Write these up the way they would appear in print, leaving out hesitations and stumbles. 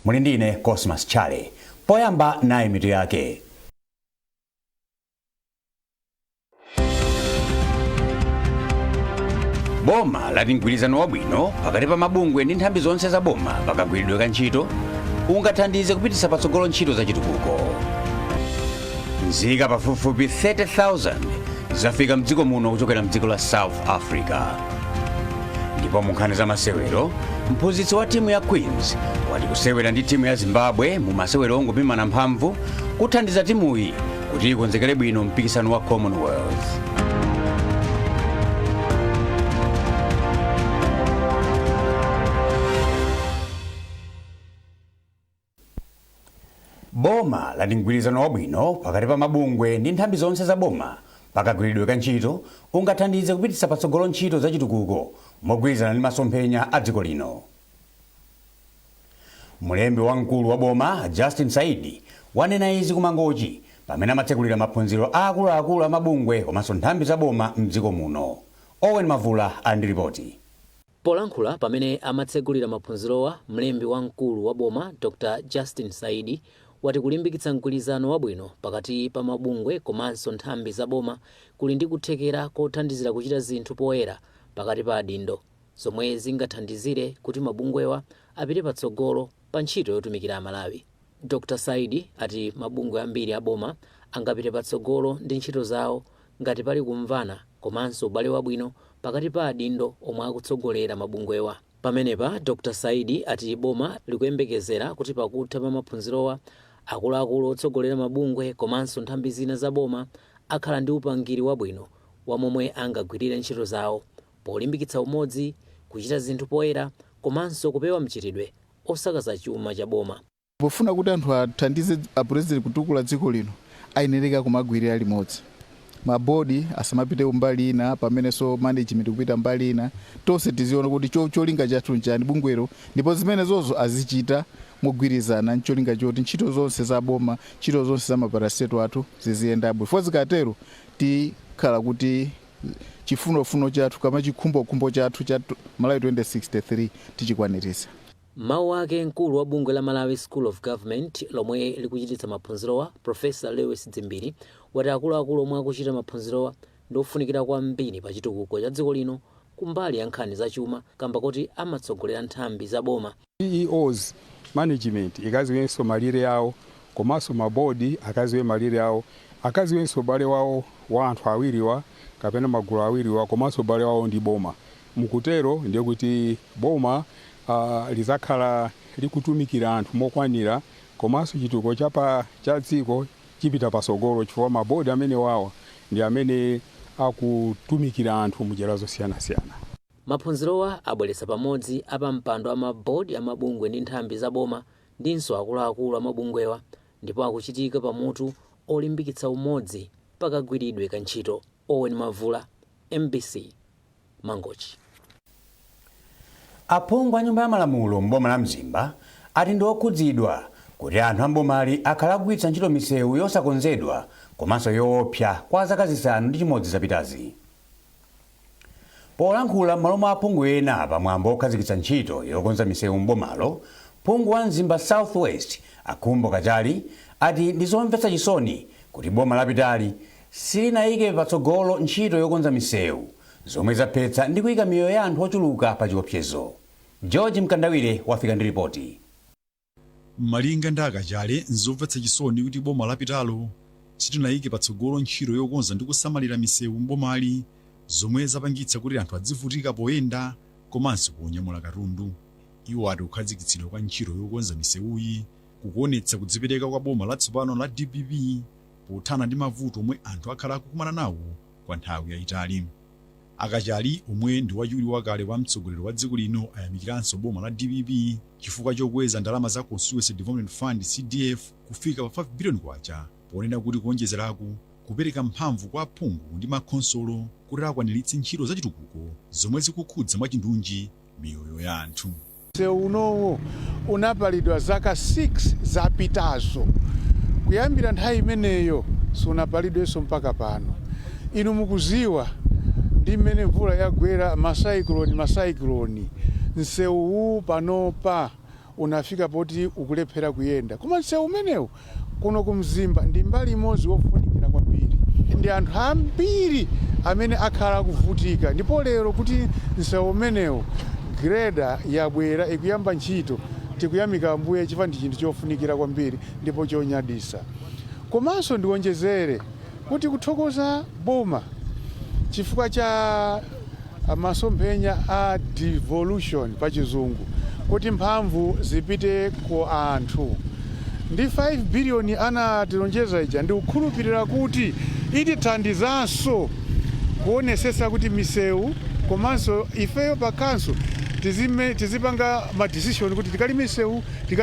Mulindine Cosmas Chale. Poyamba naye mitu yake. Boma lati mgwirizano wabwino pakati pa mabungwe ndi nthambi zonse za boma pakagwiridwe ka ntchito ungathandize kupititsa patsogolo ntchito za chitukuko. Nzika pafupifupi 30,000 zafika mdziko muno kuchokera mdziko la South Africa. Ndipo mu nkhani za masewero, mphunzitsi wa timu ya Queens wati kusewera ndi timu ya Zimbabwe mu masewero ongopimana mphamvu kuthandiza timuyi kuti ikonzekere bwino mpikisano wa Commonwealth. Boma lati mgwirizano wabwino pakati pa mabungwe ndi nthambi zonse za boma pakagwiridwe ka ntchito ungathandize kupititsa patsogolo ntchito za chitukuko mogwirizana ndi masomphenya a dziko lino. Mlembi wamkulu wa boma Justin Saidi wanena izi kumangochi pamene amatsekulira maphunziro akuluakulu a mabungwe komanso nthambi za boma mdziko muno. Owen Mavula andi ripoti. Polankhula pamene amatsekulira maphunzirowa, mlembi wamkulu wa boma Dr. Justin Saidi wati kulimbikitsa mgwirizano wabwino pakati pa mabungwe komanso nthambi za boma kuli ndi kuthekera kothandizira kuchita zinthu poyera pakati pa adindo zomwe zingathandizire kuti mabungwewa apite patsogolo pa ntchito yotumikira Malawi. Dr. Saidi ati mabungwe ambiri a boma angapite patsogolo ndi ntchito zawo ngati pali kumvana komanso ubale wabwino pakati pa adindo omwe akutsogolera mabungwewa. Pamenepa Dr. Saidi ati boma likuyembekezera kuti pakutha pa maphunzirowa akuluakulu otsogolera mabungwe komanso nthambi zina za boma akhala ndi upangiri wabwino wa momwe angagwirire ntchito zawo polimbikitsa umodzi, kuchita zinthu poyera komanso kupewa mchitidwe osakaza chuma cha boma. Pofuna kuti anthu athandize apresident kutukula dziko lino ayenereka kumagwirira limodzi. Mabodi asamapite umbali ina pamenenso management kupita mbali ina, tonse tiziona kuti cholinga chathu njani bungwero ndipo zimene zozo azichita mogwirizana ncholinga choti ntchito zonse za boma, ntchito zonse za maparaseto athu ziziyenda bwino. Fo zikatero tikhala kuti chifunofuno chathu kama chikhumbokhumbo chathu cha Malawi 2063 tichikwanirisa. Mawu ake mkulu wa bungwe la Malawi School of Government lomwe likuchititsa maphunzirowa Professor Lewis Dzimbiri wati akuluakulu omwe akuchita maphunzirowa ndofunikira kwambiri pa chitukuko cha dziko lino kumbali ya nkhani za chuma kamba kuti amatsogolera nthambi za boma. CEOs management ikaziwenso malire yawo komanso mabodi akaziwe malire yawo, akaziwenso ubale wawo wa anthu awiriwa kapena magulu awiriwa komanso ubale wawo ndi boma. Mukutero ndiye kuti boma lizakhala likutumikira anthu mokwanira komanso chitukuko cha dziko chipita pasogolo chifukwa mabodi amene wawa ndi amene akutumikira anthu munjira zosiyanasiyana. Maphunzirowa abweretsa pamodzi apampando a mabodi a mabungwe ndi nthambi za boma ndinso akuluakulu a mabungwewa ndipo akuchitika pamutu olimbikitsa umodzi pakagwiridwe ka ntchito. Owen Mavula, MBC, Mangochi. Aphungu a nyumba ya malamulo mboma la Mzimba ati ndi okhudzidwa kuti anthu ambomali akhala akugwiritsa ntchito misewu yosakonzedwa komanso yoopsa kwa zaka zisanu ndi chimodzi zapitazi. Polankhula m'malo mwa aphungu ena pamwambo okhazikitsa ntchito yokonza misewu mbomalo, phungu wa Mzimba Southwest Akhumbo Kachali ati ndi zomvetsa chisoni kuti boma lapitali silinayike patsogolo ntchito yokonza misewu zomwe zaphetsa ndi kuyika miyoyo ya anthu ochuluka pa chiopsezo. George Mkandawire wafika ndi ripoti. Malinga ndi Akachali nzomvetsa chisoni kuti boma lapitalo silinayike patsogolo ntchito yokonza ndi kusamalira misewu mbomali zomwe zapangitsa kuti anthu adzivutika poyenda komanso ponyamula katundu. Iwo ati kukhazikitsidwa kwa ntchito yokonza misewuyi kukuonetsa kudzipereka kwa boma latsopano la DPP pothana ndi mavuto omwe anthu akhala akukumana nawo kwa nthawi yayitali. Akachali omwe ndi wachiwiri wakale wa mtsogoleri wa dziko lino ayamikiranso boma la DPP chifukwa chokweza ndalama za Constituency Development Fund CDF kufika pa 5 billion kwacha, ponena kuti kuonjezeraku kupereka mphamvu kwa aphungu ndi makhonsolo kuti akwaniritse ntchito za chitukuko zomwe zikukhudza mwachindunji miyoyo ya anthu. Msewu unowo unapalidwa zaka 6 zapitazo. Kuyambira nthawi imeneyo sunapalidwenso mpaka pano. Inu mukuziwa ndi mmene mvula yagwera masayikloni msewu panopa unafika poti ukulephera kuyenda. Koma msewu umenewu kuno kumzimba ndi mbali imodzi wofunikira kwambiri, ndi anthu ambiri amene akhala kuvutika, ndipo lero kuti msewu umenewu greda yabwera ikuyamba ntchito, tikuyamika Ambuye chifukwa ndi chinthu chofunikira kwambiri ndipo chonyadisa. Komanso ndiwonjezere kuti kuthokoza boma chifukwa cha masomphenya a devolution pa chizungu, kuti mphamvu zipite ku anthu. Ndi 5 billion anatilonjeza ija, ndi kukhulupirira kuti itithandizanso kuonesesa kuti misewu komanso ifeyo pa kanso tizipanga ma decision kuti tikalime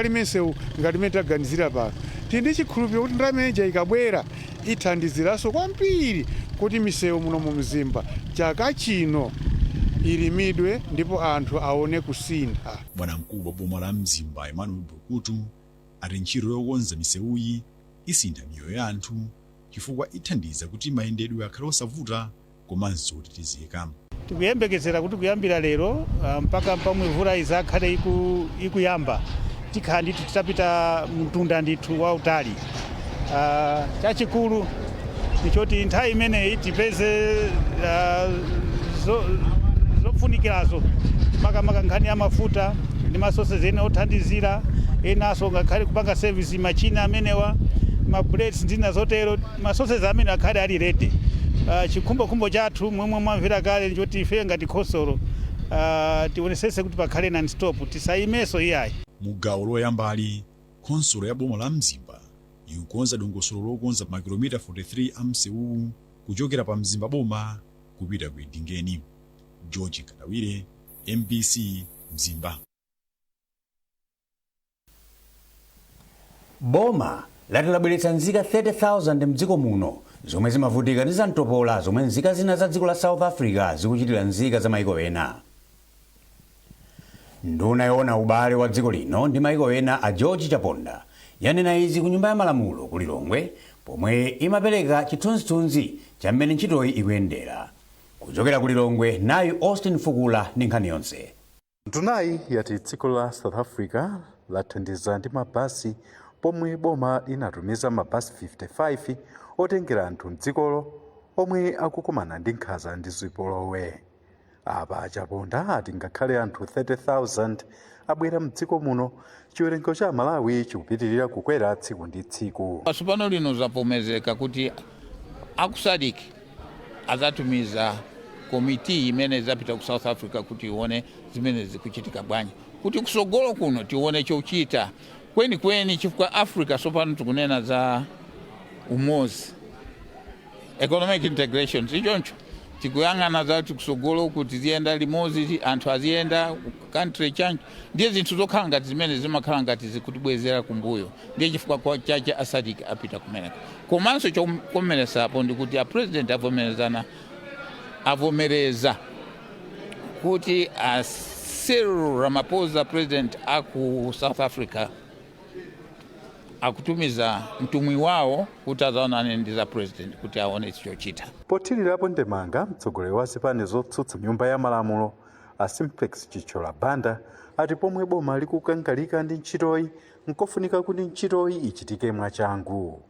misewu ngati mmene taganizira pano. Tindi chikhulupiriro kuti ndameneja ikabwera ithandiziranso kwambiri kuti misewu muno mu mzimba chaka chino ilimidwe ndipo anthu aone kusintha. Bwanamkubwa boma la Mzimba Emmanuel Bukutu ati ntchito yokonza misewuyi isintha miyoyo ya anthu chifukwa ithandiza kuti mayendedwe akhale osavuta komanso otetezeka. Tikuyembekezera kuti kuyambira lero mpaka pamwe mvula izakhale ikuyamba tikhala ndithu titapita mtunda ndithu wautali. Chachikulu ndichoti nthawi imeneyi tipeze zofunikirazo makamaka nkhani ya mafuta ndi masources ena othandizira, enanso ngakhale kupanga service machina amenewa mablades ndina zotero, masources amene akhale ali ready. Chikhumbokhumbo chathu momwe mwamvera kale ndichoti ife ngati khonsolo tionesese kuti pakhale non-stop, tisayimeso iyayi. Mu gawo loyambali khonsolo ya boma la Mzimba ikukonza dongosolo lokonza makilomita 43 a msewu kuchokera pa Mzimba boma kupita ku Idingeni. George Kadawire, MBC Mzimba. Boma lati labweretsa nzika 30,000 mdziko muno zomwe zimavutika ndi zamtopola zomwe nzika zina za dziko la South Africa zikuchitira nzika za maiko ena. Nduna yoona ubale wa dziko lino ndi maiko ena a George Chaponda yanena izi ku nyumba ya malamulo ku Lilongwe pomwe imapereka chithunzithunzi cha mmene ntchitoyi ikuyendera. Kuchokera ku Lilongwe nayu Austin Fukula ndi nkhani yonse. Ndunayi yati dziko la South Africa lathandiza ndi mabasi pomwe boma linatumiza mabasi 55 otengera anthu mdzikolo omwe akukumana ndi nkhanza ndi zipolowe. Apa Chaponda ati ngakhale anthu 30,000 abwera mdziko muno, chiwerengo cha Malawi chikupitirira kukwera tsiku ndi tsiku. Pasupano lino zapomezeka kuti SADC azatumiza komiti imene zapita ku South Africa kuti ione zimene zikuchitika bwanji, kuti kusogolo kuno tione chochita kweni chifukwa Africa sopano tikunena za umozi, economic integration, sichoncho tikuyang'ana za kusogolo kuti ziyenda limozi, anthu aziyenda country change, ndiye zinthu zokhala ngati zimene zimakhala ngati zikutibwezera kumbuyo. Ndiye chifukwa kwa chache SADC apita kumeneka. Komanso chokomeresapo ndi kuti a president avomereza kuti a Cyril Ramaphosa president aku South Africa akutumiza mtumwi wawo kuti azaonane ndi za president kuti aone chochita. Pothirirapo ndemanga mtsogoleri wa zipani zotsutsa nyumba ya malamulo a Simplex Chichola Banda ati pomwe boma likukangalika ndi ntchitoyi nkofunika kuti ntchitoyi ichitike mwachangu.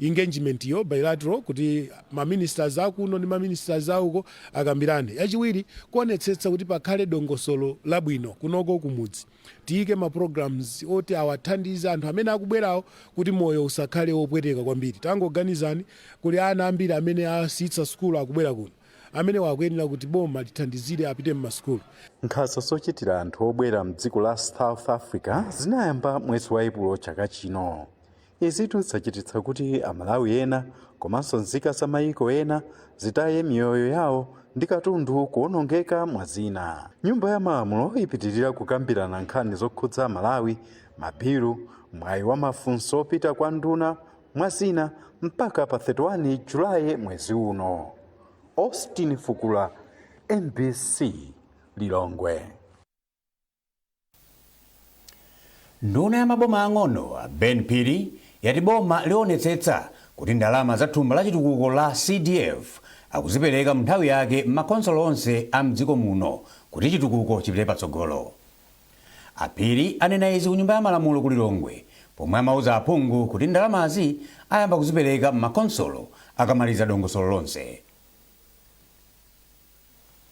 Engagement yo bilateral kuti maministers akuno ndi maministers auko akambirane. Yachiwiri kuonetsetsa kuti pakhale dongosolo labwino kunoko kumudzi, tiyike ma programs oti awathandiza anthu amene akubwerawo kuti moyo usakhale wopweteka kwambiri. Tangoganizani kuti ana ambiri amene asitsa skulu akubwera kuno, amene wakuyenera kuti boma lithandizire apite m'maskulu. Nkhanza zochitira anthu obwera mdziko la South Africa zinayamba mwezi wa Epulo chaka chino. Izitu zachititsa kuti Amalawi ena komanso nzika za mayiko ena zitaye miyoyo yawo ndi katundu kuonongeka mwazina. Nyumba ya malamulo ipitirira kukambirana nkhani zokhudza Malawi, mabilu, mwayi wa mafunso opita kwa nduna mwazina mpaka pa 31 Julayi mwezi uno. Austin Fukula, NBC Lilongwe. Nduna ya maboma ang'ono Ben Piri yati boma lionetsetsa kuti ndalama za thumba la chitukuko la CDF akuzipereka mnthawi yake m'makonsolo onse a mdziko muno kuti chitukuko chipite patsogolo. Aphiri anena izi ku nyumba ya malamulo ku Lilongwe pomwe amauza aphungu kuti ndalamazi ayamba kuzipereka m'makonsolo akamaliza dongosolo lonse.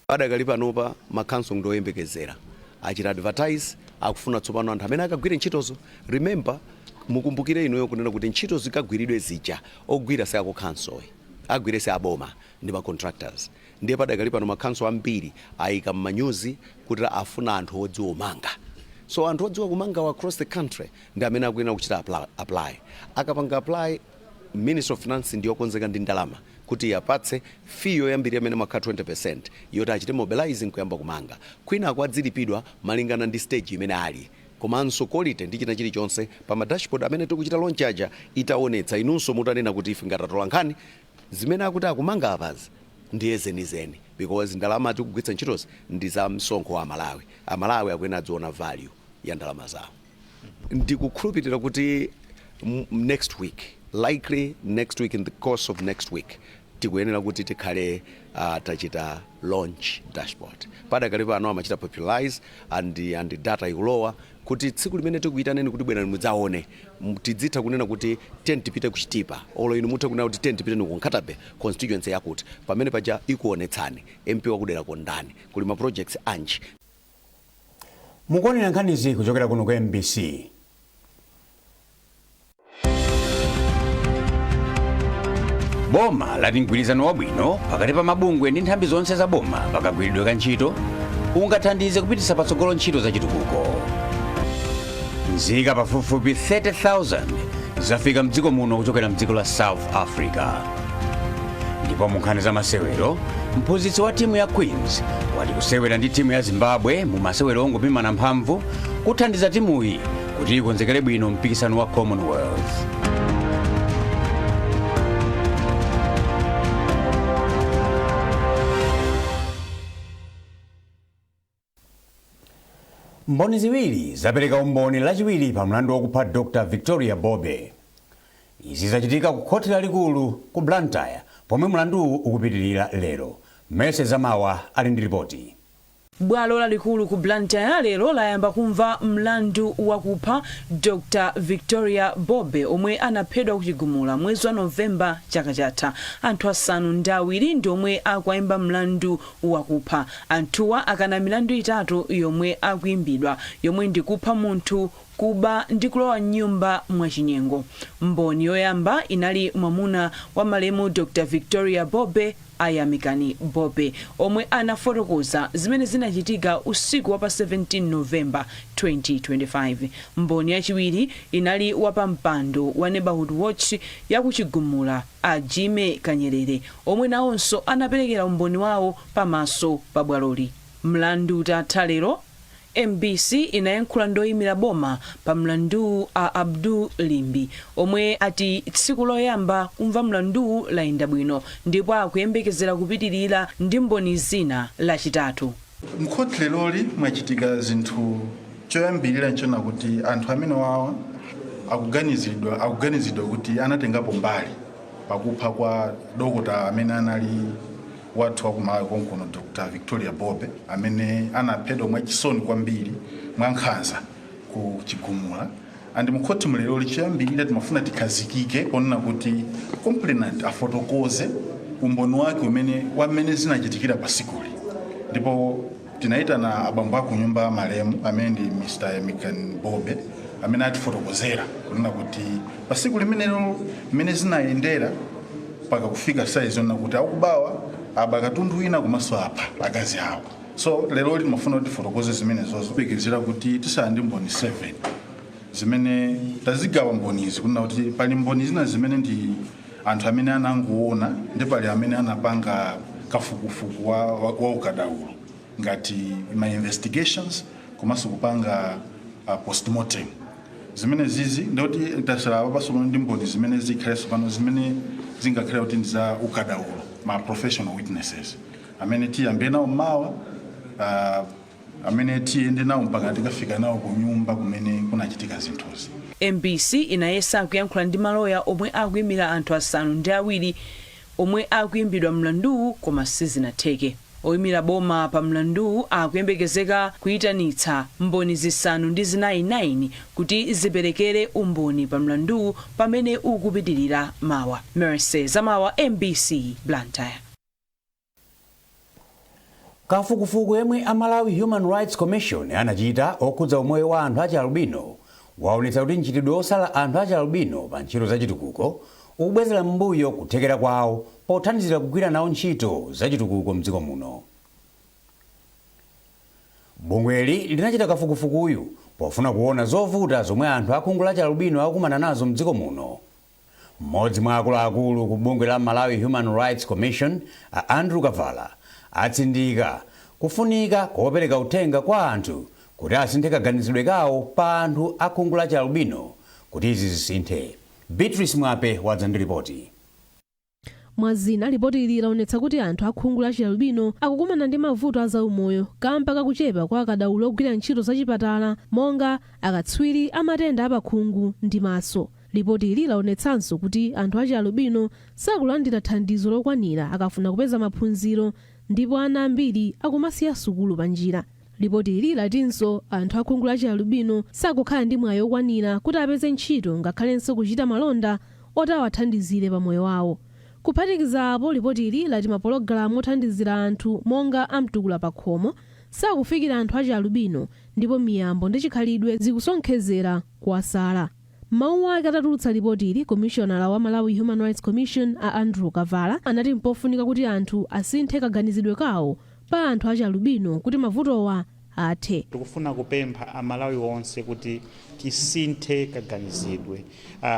Padakali panopa makhansolo ndoyembekezera achita advertise akufuna tsopano anthu amene akagwire ntchitozo. Remember, mukumbukire inuyo kunena kuti ntchito zikagwiridwe zija ogwira se akukhansolo agwire se aboma ndi ma contractors. Ndiye padakali pano makhansolo ambiri ayika m'manyuzi kuti afuna anthu odziwa kumanga. So anthu odziwa kumanga across the country ndi amene akuyenera kuchita apply. Akapanga apply, Minister of Finance ndiyo konzeka ndi ndalama kuti yapatse fee yoyambiri amene makha 20% yoti achite mobilizing kuyamba kumanga. Kwina akwadzilipidwa malingana ndi stage imene ali. Komanso quality ndi china chilichonse pa ma dashboard amene tikuchita launch aja itaonetsa inunso mutanena kuti ife ngatatola nkhani zimene akuti akumanga apazi ndiye zenizeni, because ndalama tikugwitsa ntchitozi ndi za msonkho wa Malawi. Amalawi akuyenera adziona value ya ndalama zawo. Ndikukhulupirira kuti next week, likely next week, in the course of next week, tikuyenera kuti tikhale tachita launch dashboard. Padakali pano amachita popularize and data ikulowa kuti tsiku limene tikuyitaneni kuti bwerani mudzaone tidzitha kunena kuti 10 tipite kuchitipa olo inu mutha kunena kuti 10 tipite ku Nkatabe constituency yakuti pamene paja ikuonetsani MP wakudera kondani kuli ma projects anji. Mukuonera nkhanizi kuchokera kuno ku MBC. Boma lati mgwirizano wabwino pakati pa mabungwe ndi nthambi zonse za boma pakagwiridwe ka ntchito ungathandize kupititsa patsogolo ntchito za chitukuko. Nzika pafupifupi 30,000 zafika mdziko muno kuchokera mdziko la South Africa. Ndipo mu nkhani za masewero, mphunzitsi wa timu ya Queens wati kusewera ndi timu ya Zimbabwe mu masewero ongopimana mphamvu kuthandiza timuyi kuti ikonzekere bwino mpikisano wa Commonwealth. Mboni ziwiri zapereka umboni lachiwiri pa mlandu wakupha Dr. Victoria Bobe. Izi zachitika ku khoti lalikulu ku Blantyre pomwe mlandu ukupitirira lero. Mese Zamawa ali ndi ripoti. Bwalo lalikulu ku Blantyre lero layamba kumva mlandu wakupha Dr. Victoria Bobe omwe anaphedwa kuchigumula mwezi wa Novemba chaka chatha. Anthu asanu ndi awiri ndi omwe akuimba mlandu wakupha. Anthuwa akana milandu itatu yomwe akuimbidwa yomwe ndi kupha munthu, kuba ndi kulowa nyumba mwachinyengo. Mboni yoyamba inali mwamuna wa malemu Dr. Victoria Bobe, Ayamikani Bobe, omwe anafotokoza zimene zinachitika usiku wa pa 17 November 2025. Mboni yachiwiri inali wapa mpando wa Neighborhood Watch ya kuchigumula a Jime Kanyerere, omwe nawonso anaperekera umboni wawo pamaso pa bwaloli. Mlandu utatha lero, MBC inayankhula ndoyimira boma pa mlandu a Abdul Limbi omwe ati tsiku loyamba kumva mlandu layenda bwino ndipo akuyembekezera kupitirira ndi mboni zina lachitatu. Mkhoti leloli mwachitika zinthu choyambirira nchona kuti anthu amene wawa akuganizidwa kuti anatengapo mbali pakupha kwa dokota amene anali wathu wakumawe konkuno Dr. Victoria Bobe amene anaphedwa mwachisoni kwambiri mwankhanza ku chigumula. Andi mkhoti mleloli choyambirira timafuna tikhazikike ponena kuti complainant afotokoze umboni wake wamene zinachitikira pasikuli. Ndipo tinaitana abambo aku nyumba ya malemu amene ndi Mr. Ayamikani Bobe amene atifotokozera kunena kuti pasikuli limene zinayendera paka kufika size ona kuti akubawa abakatundu wina kumaso apa akazi awo. So lero timafuna kuti fotokoze zimene zozo bekezera kuti tisandi mboni 7 zimene tazigawa mbonizi kunena kuti pali mboni zina zimene ndi anthu amene anangoona ndi pali amene anapanga kafukufuku wa ukadaulo ngati ma investigations komanso kupanga postmortem. Zimene zizi ndoti tasala apaso ndi mboni zimene zikhaleso pano zimene zingakhala kuti ndiza ukadaulo ma professional witnesses amene tiyambe nawo mawa amene tiyende nawo mpaka tikafika nawo ku nyumba kumene kunachitika zinthuzi. MBC inayesa kuyankhula ndi maloya omwe akuyimira anthu asanu ndi awiri omwe akuimbidwa mlandu koma sizinatheke. oyimira boma pa mlandu akuyembekezeka kuyitanitsa mboni zisanu ndi zinayi 9 kuti ziperekere umboni pa mlandu pamene ukupitirira mawa. Mercy Zamawa, MBC Blantyre. Kafukufuku yemwe Malawi Human Rights Commission anachita okhudza umoyo wa anthu achi albino waonetsa kuti nchitidwe osala anthu achi albino pa ntchito zachitukuko ubwezera mbuyo kuthekera kwawo pothandizira kugwira nawo ntchito zachitukuko mdziko muno. Bungweli linachita kafukufukuyu pofuna kuona zovuta zomwe anthu akhungu la albino akumana nazo mdziko muno. Mmodzi mwa akuluakulu ku bungwe la Malawi Human Rights Commission, Andrew Kavala, atsindika kufunika kopereka uthenga kwa anthu kuti asinthe kaganizidwe kawo pa anthu akhungu la albino kuti izi zisinthe. Beatrice Mwape wadza ndi ripoti. Mwazina ripoti ili laonetsa kuti anthu akhungu la albino akukumana ndi mavuto azaumoyo kamba kakuchepa kwa akadaulo ogwira ntchito zachipatala monga akatswiri amatenda apakhungu ndi maso. Ripoti ili laonetsanso kuti anthu achi albino sakulandira thandizo lokwanira akafuna kupeza maphunziro ndipo ana ambiri akumasiya sukulu pa njira. Ripoti ili latinso anthu akhungu la albino sakukhala ndi mwayi okwanira kuti apeze ntchito ngakhalenso kuchita malonda oti awathandizire pa moyo wawo. Kuphatikiza apo, ripoti ili lati mapologalamu othandizira anthu monga amtukula pa khomo sakufikira anthu achi albino ndipo miyambo ndi chikhalidwe zikusonkhezera kuwasala. Mawu ake atatulutsa ripoti ili, Commissioner wa Malawi Human Rights Commission Andrew Kavala anati mpofunika kuti anthu asinthe kaganizidwe kawo pa anthu achi albino kuti mavutowa athe. Tikufuna kupempha amalawi onse kuti tisinthe kaganizidwe,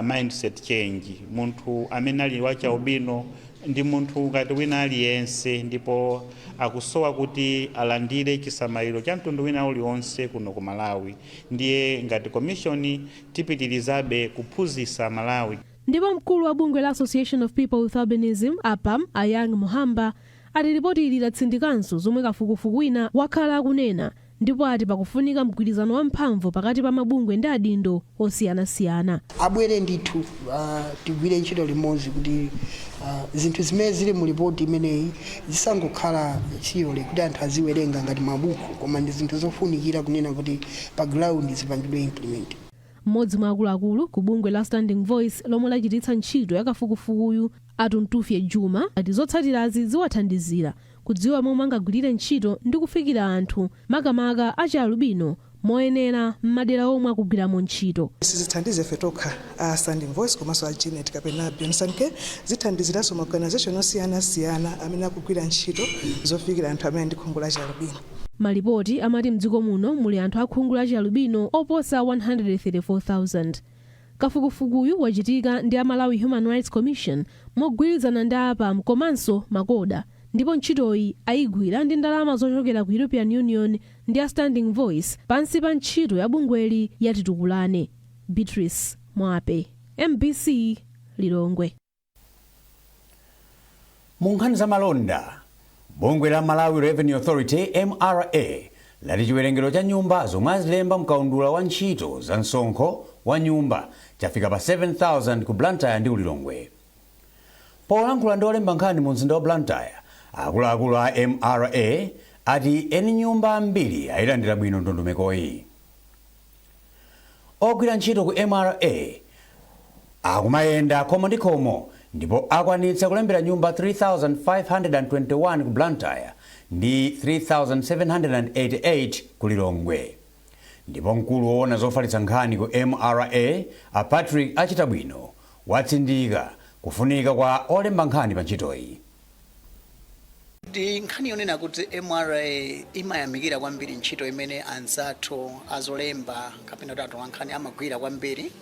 mindset change. Munthu amene ali wa albino ndi munthu ngati wina aliyense ndipo akusowa kuti alandire chisamaliro cha mtundu wina uliwonse kuno ku Malawi. Ndiye ngati commission tipitirizabe kuphunzitsa Malawi. Ndipo mkulu wa bungwe la Association of People with Albinism APAM Ayang Muhamba ati ripoti ili latsindikanso zomwe kafukufuku wina wakhala akunena ndipo ati pakufunika mgwirizano wamphamvu pakati pa mabungwe ndi adindo osiyanasiyana. Abwere ndithu tigwire ntchito limodzi kuti zinthu zimene zili mu ripoti imeneyi zisangokhala chiyole kuti anthu aziwerenga ngati mabuku, koma ndi zinthu zofunikira kunena kuti pa ground zipangidwe implement. Mmodzi mwa akuluakulu ku bungwe la Standing Voice lomwe lachititsa ntchito ya kafukufukuyu Atuntufye Juma ati zotsatirazi ziwathandizira kudziwa momwe angagwirire ntchito ndi kufikira anthu makamaka achi albino moyenera m'madera omwe akugwiramo ntchito. Zithandize fetoka Standing Voice komanso a Genet kapena Bionsanke zithandiziranso ma organization osiyanasiyana amene akugwira ntchito zofikira anthu amene ndi khungu la albino. Malipoti amati mdziko muno muli anthu akhungu la albino oposa 134,000. Kafukufukuyu wachitika ndi Malawi Human Rights Commission mogwirizana ndi APAM komanso Makoda, ndipo ntchitoyi ayigwira ndi ndalama zochokera ku European Union ndi a Standing Voice pansi pa ntchito ya bungweli yatitukulane. Beatrice Mwape, MBC Lilongwe. Mu nkhani za malonda, bungwe la Malawi Revenue Authority MRA lati chiwerengero cha nyumba zomwe azilemba mkaundula wa ntchito za msonkho wa nyumba chafika pa 7,000 ku Blantyre ndi Ulilongwe. Polankhula ndi olemba nkhani mu mzinda wa Blantyre, akuluakulu a MRA ati eni nyumba ambiri ayilandira bwino ndondomekoyi. Ogwira ntchito ku MRA akumayenda khomo ndi khomo ndipo akwanitsa kulembera nyumba 3,521 ku Blantyre ndi 3,788 ku Lilongwe. Ndipo mkulu woona zofalitsa nkhani ku MRA a Patrick Achitabwino watsindika kufunika kwa olemba nkhani pa ntchitoyi. Ndi nkhani yonena kuti MRA imayamikira kwambiri ntchito imene anzathu azolemba kapena kuti atola nkhani amagwira kwambiri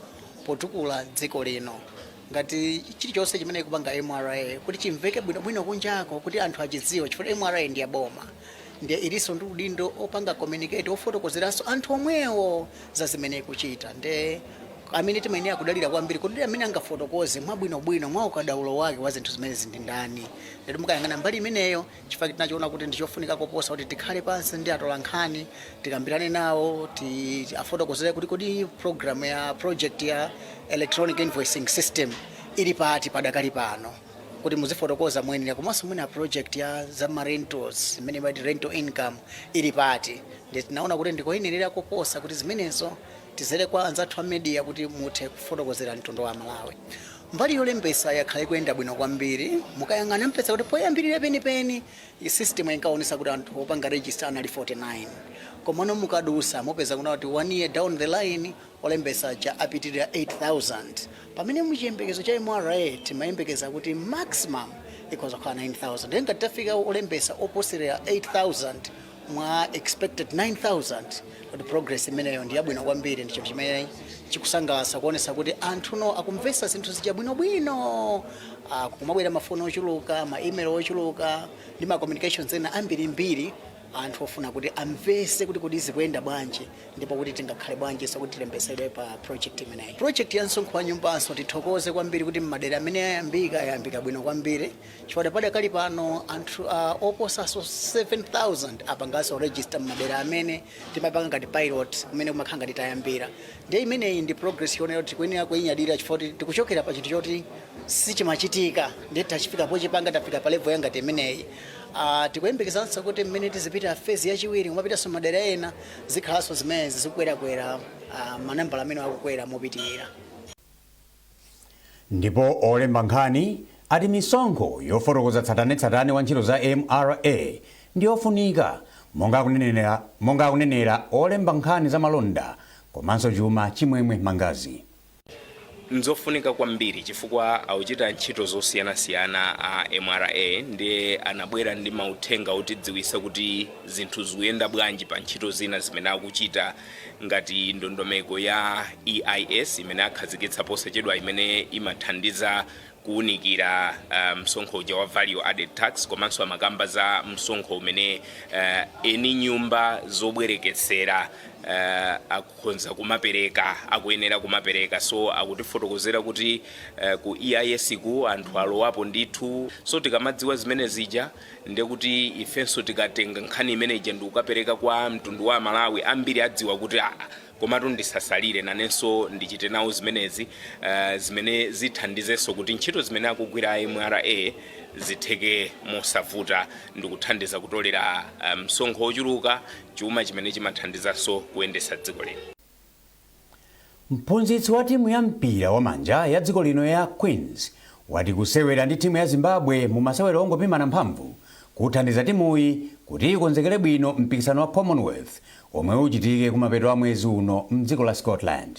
potukula dziko lino. Ngati chilichonse chimene kupanga MRA kuti chimveke bwinobwino kunjako kuti anthu achidziwe chifukwa MRA ndi yaboma. Ndiye iliso ndi udindo opanga communicate ofotokozeranso anthu omwewo za zimene kuchita. Nde amene timayenera kudalira kwambiri kuti amene angafotokoze mwabwinobwino mwa ukadaulo wake wa zinthu zimene zindi ndani. Ndipo mukayang'ana mbali imeneyo chifukwa tinachiona kuti ndichofunika koposa kuti tikhale pansi ndi atola nkhani tikambirane nawo afotokozere kuti program ya project ya electronic invoicing system ili pati padakali pano kuti muzifotokoza mwenera komanso mwina project ya za rentals imene imati rental income ili pati ndi tinaona kuti ndikoyenerera kuposa kuti zimenezo tizere kwa anzathu a media kuti muthe kufotokozera mtundu wa Malawi. Mbali yolembesa yakhale kuyenda bwino kwambiri mukayang'ana mpesa kuti poyambirira penipeni system inkaonesa kuti anthu opanga register anali 49 komano mukadusa mupeza kuti 1 year down the line olembesa cha apitirira 8000 pamene muchiyembekezo cha MRA timayembekeza kuti maximum ikhoza kukhala 9000 then tafika olembesa oposera 8000 mwa expected 9000 kuti progress imeneyo ndi yabwino kwambiri ndicho chimene chikusangalatsa kuonesa kuti anthu akumvesa zinthu zabwinobwino kumabwera mafoni ochuluka ma email ochuluka ndi ma communications ena ambirimbiri anthu ofuna kuti amvese kuti zikuyenda bwanji ndipo kuti tingakhale bwanji kuti tilembesedwe pa project imeneyi. Project ya msonkho wa nyumbanso tithokoze kwambiri kuti madera amene yayambika bwino kwambiri chifukwa padakali pano anthu oposaso 7000 apanganso register madera amene timapanga ngati pilot kumene kumakhala ngati tayambira. Ndiye imeneyi ndi progress yonera kuti tikuyenera kuyinyadira chifukwa tikuchokera pa chinthu choti sichimachitika ndiye tachifika pochipanga tafika pa level yangati imeneyi. Tikuyembekezanso kuti mmene tizipita phase yachiwiri kumapitanso madera ena zikhalanso zimene zikukwerakwera manambala amene akukwera mopitirira. Ndipo olemba nkhani ati misonkho yofotokoza tsatanetsatane wa ntchito za MRA ndi yofunika monga akunenera olemba nkhani za malonda komanso chuma Chimwemwe Mangazi. Nzofunika kwambiri chifukwa akuchita ntchito zosiyanasiyana a MRA ndi anabwera ndi mauthenga otidziwitsa kuti zinthu zikuyenda bwanji pa ntchito zina zimene akuchita ngati ndondomeko ya EIS imene akhazikitsa posachedwa imene imathandiza kuunikira msonkho wa value added tax komanso amakamba za msonkho umene eni nyumba zobwereketsera akukonza kumapereka akuyenera kumapereka so akutifotokozera kuti ku EIS ku anthu alowapo ndithu so tikamadziwa zimene zija ndiye kuti ifenso tikatenga nkhani imeneyi ndi kukapereka kwa mtundu wa Malawi ambiri adziwa kuti komatu ndisasalire nanenso ndichite nawo zimenezi zimene zithandizenso kuti ntchito zimene akugwira MRA zitheke mosavuta ndikuthandiza kutolera msonkho ochuluka chuma chimene chimathandizanso kuyendesa dziko lino. Mphunzitsi wa timu ya mpira wa manja ya dziko lino ya Queens wati kusewera ndi timu ya Zimbabwe mu masewero ongopimana mphamvu kuthandiza timuyi kuti ikonzekere bwino mpikisano wa Commonwealth omwe uchitike kumapeto a mwezi uno mdziko la Scotland.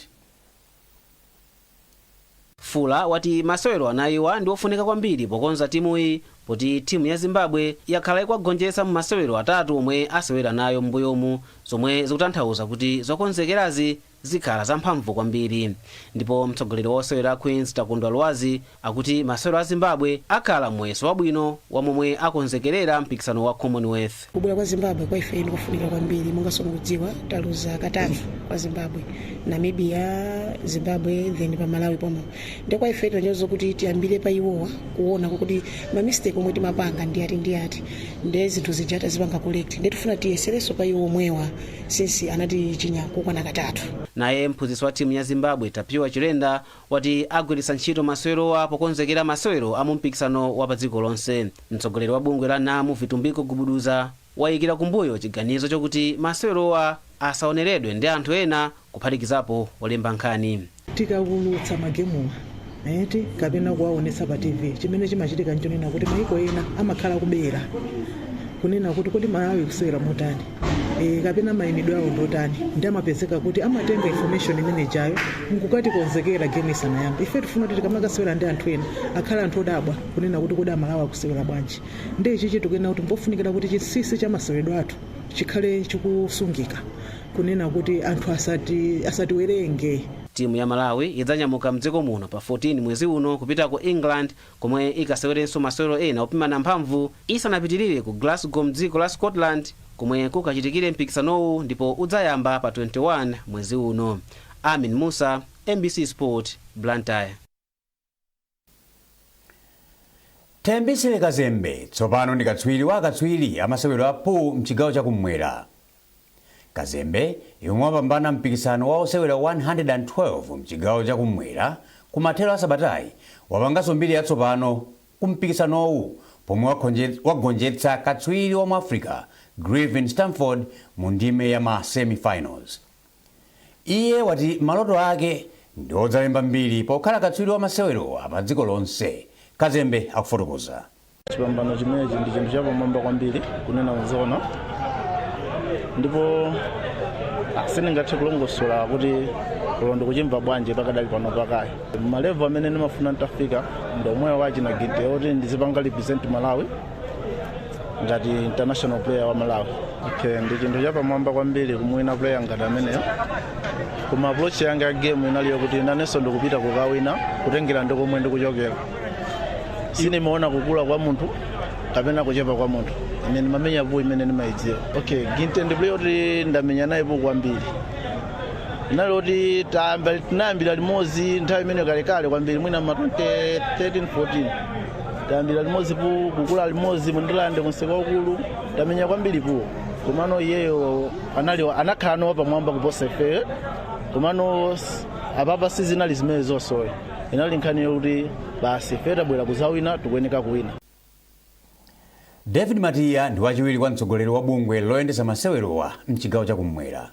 Fula wati masewero anayiwa ndi ofunika kwambiri pokonza timuyi poti timu ya Zimbabwe yakhala ikugonjetsa mu masewero atatu omwe asewera nayo mbuyomu zomwe zikutanthauza kuti zokonzekerazi zikhala zamphamvu kwambiri. Ndipo mtsogoleri wa osewera Queens Takundwa Lwazi akuti masewero a Zimbabwe akhala muyeso wabwino wa momwe akonzekerera mpikisano wa Commonwealth. Kubwera kwa Zimbabwe kwa ife ndikofunika kwambiri monga somukudziwa taluza katatu kwa Zimbabwe, Namibia, Zimbabwe then pa Malawi pomwe. Ndiye kwa ife tinyozo kuti tiyambire pa iwowa kuona kuti ma mistake omwe timapanga ndi ati ndiye zinthu zijata zipanga collect ndiye tifuna tiyesereso pa iwo omwewa since anati chinyako kwana katatu. Naye mphunzitsi wa timu ya Zimbabwe Tapiwa Chilenda wati agwiritsa ntchito masewerowa pokonzekera masewero a mumpikisano wa pa dziko lonse. Mtsogoleri wa bungwe la NAMU Vitumbiko Gubuduza wayikira kumbuyo chiganizo chokuti masewerowa asaoneredwe ndi anthu ena kuphatikizapo olemba nkhani. Tikaulutsa magemuwa eti kapena kuwaonetsa pa TV chimene chimachitika nchonena kuti maiko ena amakhala kubera kunena kuti kodi Malawi kusewera motani kapena mayimidwe awo ndotani ndi amapezeka kuti amatenga information imene jayo mukukati konzekera game isanayambe. Ife tifuna kuti tikamakasewera ndi anthu ena akhala anthu odabwa kunena kuti kodi Malawi akusewera bwanji ndi ichi chitukena kuti mpofunikira kuti chinsinsi cha maseweredwe athu chikhale chikusungika kunena kuti anthu asatiwerenge. Timu ya Malawi idzanyamuka mdziko muno pa 14 mwezi uno kupita ku England komwe ikasewerenso masewero ena opimana mphamvu isanapitirire ku Glasgow mdziko la Scotland komwe kukachitikire mpikisanowu ndipo udzayamba pa 21 mwezi uno. Amin Musa, MBC Sport, Blantyre. Tembisire Kazembe tsopano ndi katswiri wa akatswiri amasewero a pool mchigawo chakumwera. Kazembe yomwe wapambana mpikisano wa osewera 112 mchigawo chakumwera kumathero a sabatayi wapanganso mbiri yatsopano kumpikisanowu pomwe wagonjetsa katswiri wa Africa Griffin Stamford mu ndime ya ma semi-finals. Iye wati maloto ake ndi odzalemba mbiri pokhala katswiri wa masewero apa dziko lonse. Kazembe akufotokoza. Chipambano chimenechi ndi chinthu chapamwamba kwambiri kunena zoona, ndipo sindingathe kulongosola kuti kulondo kuchimva bwanji pakadali pano pakayi. Malevu amene ndimafuna nditafika ndi omwewa wachina gide oti ndizipanga represent Malawi ngati international player wa Malawi. Ndi chinthu chapamwamba kwambiri kumwina player ngati ameneyo. Koma approach yanga ya game inali yokuti nanenso ndikupita kukawina kutengera ndikomwe ndikuchokera. Sinimaona kukula kwa munthu kapena kuchepa kwa munthu. Ine ndimamenya vuo imene ndimayidziwa. Ginte ndi player oti ndamenya naye vuo kwambiri. Inali oti tinayambira limodzi nthawi imene kalekale kwambiri mwina ma 2013 14. Tayambira limodzi kukula limodzi mundilande kunseka ukulu tamenya kwambiri vuo. Komano iyeyo anakhala nawo pamwamba kuposa ife. Komano apapa sizinali zimene zonsoyo. Inali nkhani yokuti basi ife tabwera kuzawina tikuyeneka kuwina. David Matiya ndi wachiwiri kwa mtsogoleri wa bungwe loyendesa masewerowa mchigawo chakumwera.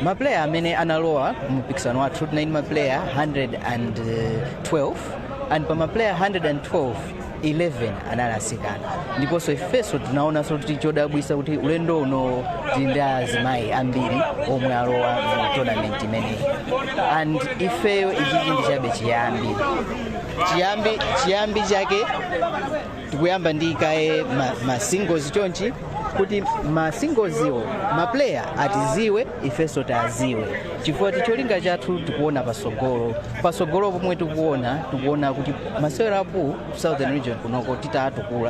Maplayer amene analowa mpikisano wathu tinali maplayer 112 and pa maplayer 112 11 anali asikana, ndiponso ifenso tinaonanso kuti chodabwisa kuti ulendo uno tili ndi azimayi ambiri omwe alowa mu tournament imeneyi. And ifeyo ichichi ndi chabe chiyambi chake tikuyamba ndi kaye ma singles chonchi kuti ma singles-iwo maplayer atiziwe ifenso taziwe, chifukwa cholinga chathu tikuona pasogolo pomwe tikuona kuti masewero apu Southern Region kunoko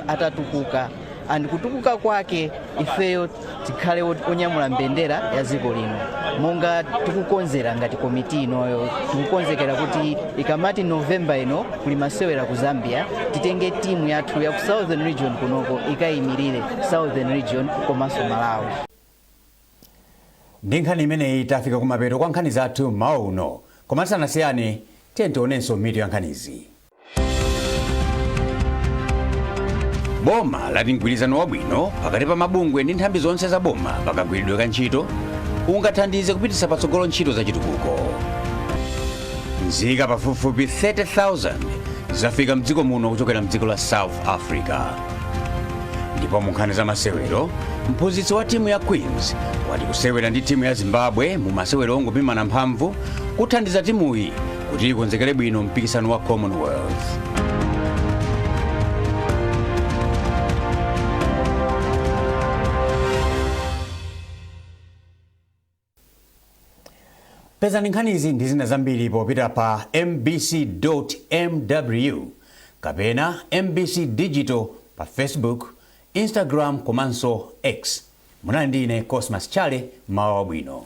atatukuka and kutukuka kwake ifeyo tikhale onyamula mbendera ya dziko lino. Monga tikukonzera ngati komiti inoyo tikukonzekera kuti ikamati November ino kuli masewera ku Zambia titenge timu yathu ya ku Southern Region kunoko ikayimirire Southern Region komanso Malawi. Ndi nkhani imeneyi tafika kumapeto kwa nkhani zathu mawa uno, koma tisanasiyane tionenso mitu ya nkhanizi. Boma lati mgwirizano wabwino pakati pa mabungwe ndi nthambi zonse za boma pakagwiridwe ka ntchito ungathandize kupititsa patsogolo ntchito za chitukuko. Nzika pafupifupi 30,000 zafika mdziko muno kuchokera mdziko la South Africa. Ndipo mu nkhani za masewero, mphunzitsi wa timu ya Queens wati kusewera ndi timu ya Zimbabwe mu masewero ongopimana mphamvu kuthandiza timuyi kuti ikonzekere bwino mpikisano wa Commonwealth. Pezani nkhanizi ndi zina zambiri popita pa mbc.mw kapena MBC Digital pa Facebook, Instagram komanso X. Munali ndine Cosmas Chale, mawa wabwino.